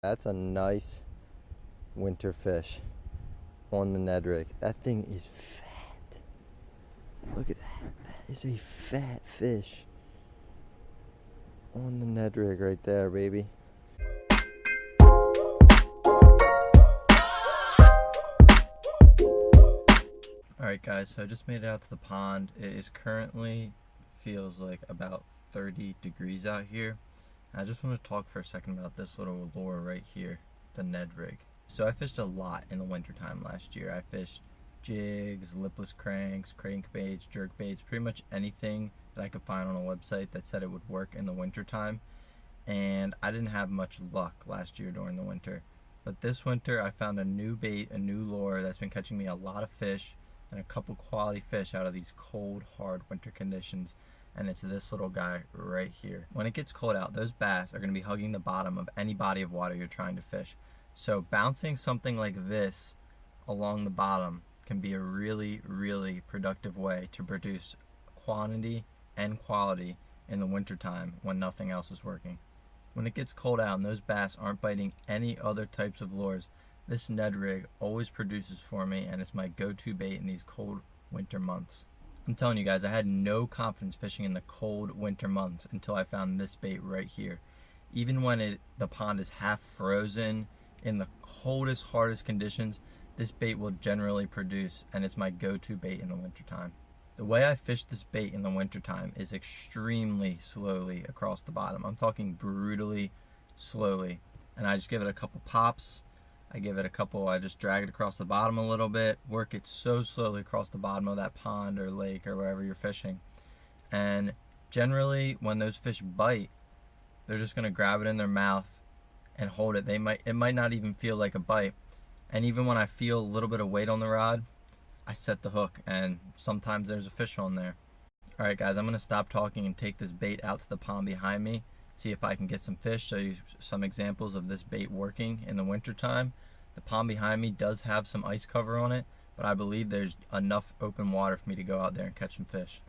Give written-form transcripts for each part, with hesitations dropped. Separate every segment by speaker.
Speaker 1: That's a nice winter fish on the Ned rig. That thing is fat. Look at that. That is a fat fish on the Ned rig right there, baby. Alright guys, so I just made it out to the pond. It is currently feels like about 30 degrees out here. I just want to talk for a second about this little lure right here, the Ned rig. So I fished a lot in the wintertime last year. I fished jigs, lipless cranks, crankbaits, jerkbaits, pretty much anything that I could find on a website that said it would work in the wintertime. And I didn't have much luck last year during the winter. But this winter I found a new bait, a new lure that's been catching me a lot of fish and a couple quality fish out of these cold, hard winter conditions. And it's this little guy right here. When it gets cold out, those bass are going to be hugging the bottom of any body of water you're trying to fish. So bouncing something like this along the bottom can be a really, really productive way to produce quantity and quality in the wintertime when nothing else is working. When it gets cold out and those bass aren't biting any other types of lures, this Ned rig always produces for me, and it's my go-to bait in these cold winter months. I'm telling you guys, I had no confidence fishing in the cold winter months until I found this bait right here. Even when the pond is half frozen, in the coldest, hardest conditions, this bait will generally produce, and it's my go-to bait in the wintertime. The way I fish this bait in the wintertime is extremely slowly across the bottom. I'm talking brutally slowly. And I just give it a couple pops. I just drag it across the bottom a little bit, work it so slowly across the bottom of that pond or lake or wherever you're fishing. And generally, when those fish bite, they're just gonna grab it in their mouth and hold it. It might not even feel like a bite. And even when I feel a little bit of weight on the rod, I set the hook, and sometimes there's a fish on there. Alright guys, I'm gonna stop talking and take this bait out to the pond behind me, see if I can get some fish, show you some examples of this bait working in the wintertime. The pond behind me does have some ice cover on it, but I believe there's enough open water for me to go out there and catch some fish.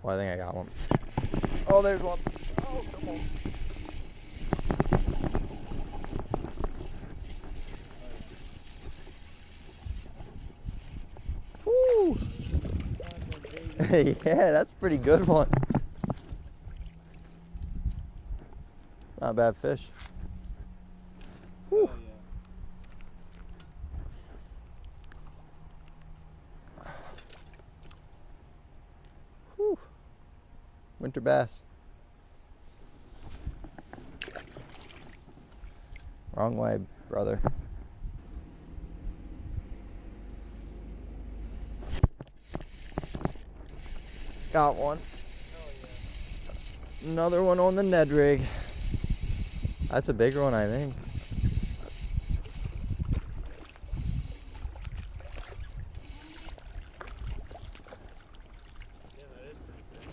Speaker 1: Well, I think I got one. Oh, there's one. Oh, come on. Woo! Yeah, that's a pretty good one. It's not a bad fish. Whew. Whew. Winter bass. Wrong way, brother. Got one. Another one on the Ned rig. That's a bigger one, I think.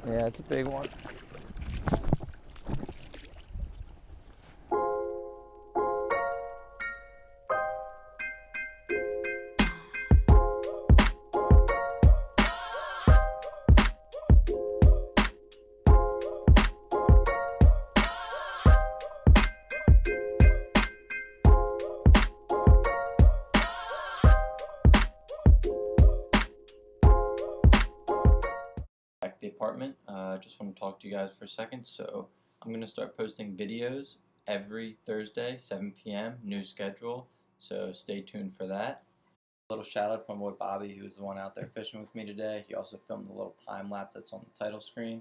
Speaker 1: Yeah, it's a big one. Back at the apartment. I just want to talk to you guys for a second. So I'm going to start posting videos every Thursday, 7 p.m. New schedule. So stay tuned for that. A little shout out to my boy Bobby, who was the one out there fishing with me today. He also filmed the little time lapse that's on the title screen.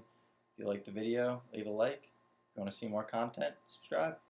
Speaker 1: If you like the video, leave a like. If you want to see more content, subscribe.